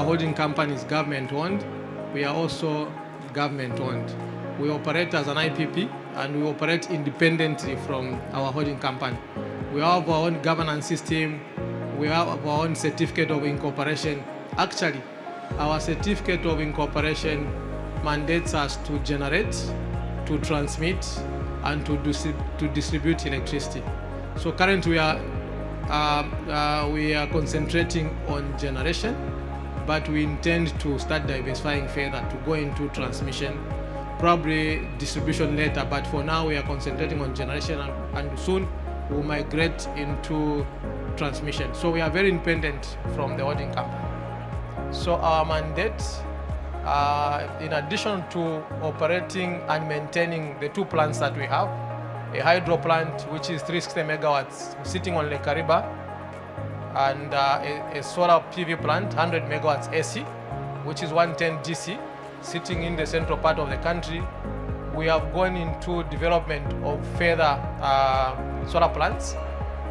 holding company is government-owned. We are also government-owned. We operate as an IPP and we operate independently from our holding company. We have our own governance system. We have our own certificate of incorporation. Actually, our certificate of incorporation mandates us to generate, to transmit, and to distribute electricity. So currently we are concentrating on generation, but we intend to start diversifying further to go into transmission, probably distribution later, but for now we are concentrating on generation, and soon we'll migrate into transmission. So we are very independent from the holding company. So our mandate, in addition to operating and maintaining the two plants that we have, a hydro plant which is 360 megawatts sitting on Lake Kariba, and a solar PV plant 100 megawatts AC, which is 110 DC, sitting in the central part of the country. We have gone into development of further solar plants.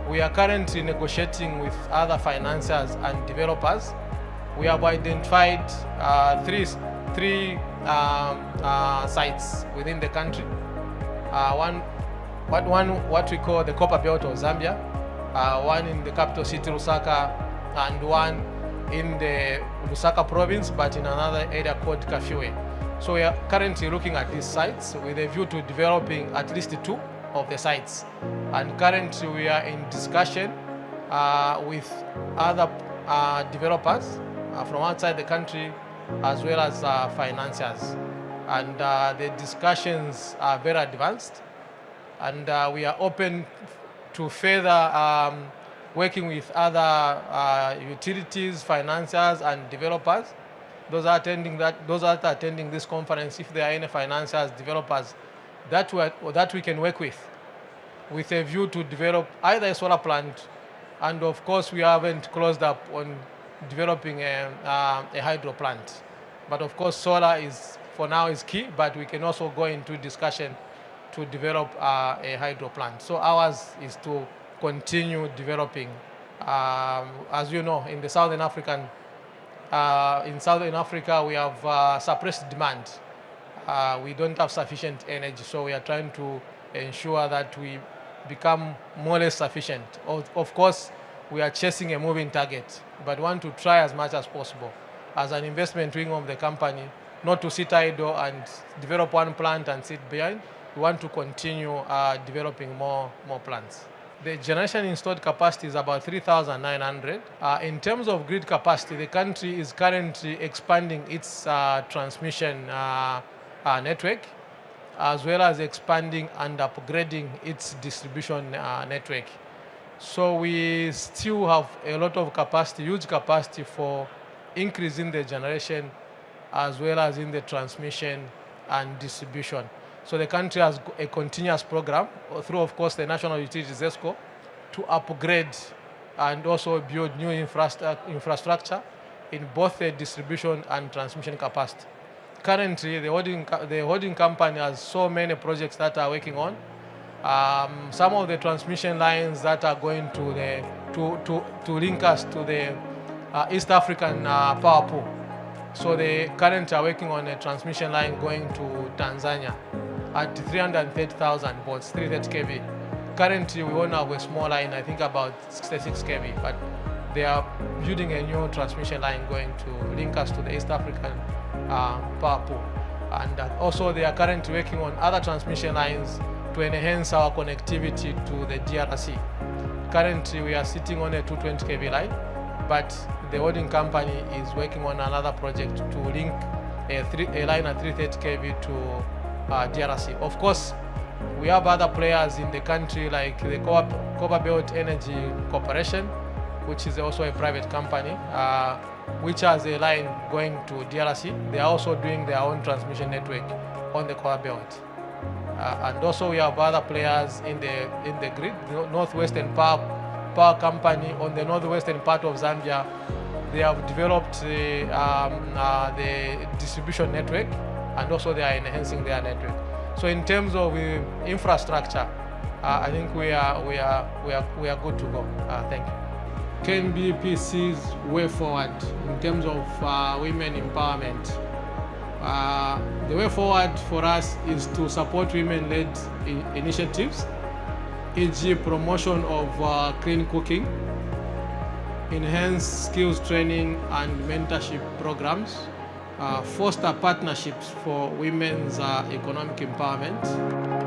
We are currently negotiating with other financiers and developers. We have identified three sites within the country. What we call the Copperbelt of Zambia, one in the capital city Lusaka, and one in the Lusaka province, but in another area called Kafue. So we are currently looking at these sites with a view to developing at least 2 of the sites. And currently we are in discussion with other developers from outside the country, as well as financiers. And the discussions are very advanced, and we are open to further working with other utilities, financiers, and developers. Those that are attending this conference, if there are any financiers, developers that we can work with a view to develop either a solar plant, and of course we haven't closed up on developing a hydro plant. But of course solar is, for now, is key, but we can also go into discussion to develop a hydro plant. So ours is to continue developing. As you know, in Southern Africa, we have suppressed demand. We don't have sufficient energy, so we are trying to ensure that we become more or less sufficient. Of course, we are chasing a moving target, but want to try as much as possible as an investment wing of the company, not to sit idle and develop one plant and sit behind. We want to continue developing more plants. The generation installed capacity is about 3,900. In terms of grid capacity, the country is currently expanding its transmission network, as well as expanding and upgrading its distribution network. So we still have a lot of capacity, huge capacity for increasing the generation, as well as in the transmission and distribution. So the country has a continuous program through, of course, the national utility ZESCO to upgrade and also build new infrastructure in both the distribution and transmission capacity. Currently, the holding company has so many projects that are working on. Some of the transmission lines that are going to link us to the East African power pool. So they currently are working on a transmission line going to Tanzania at 330,000 volts, 330 kV. Currently, we only have a small line, I think about 66 kV, but they are building a new transmission line going to link us to the East African power pool. And also they are currently working on other transmission lines to enhance our connectivity to the DRC. Currently, we are sitting on a 220 kV line, but the holding company is working on another project to link a line at 330 kV to DRC. Of course, we have other players in the country like the Copperbelt Energy Corporation, which is also a private company, which has a line going to DRC. They are also doing their own transmission network on the Copperbelt. And also we have other players in the grid, the Northwestern Power Company on the northwestern part of Zambia. They have developed the distribution network, and also they are enhancing their network. So in terms of infrastructure, I think we are good to go. Thank you. KNBEPC's way forward in terms of women empowerment. The way forward for us is to support women-led initiatives, e.g. promotion of clean cooking, enhance skills training and mentorship programs, foster partnerships for women's economic empowerment.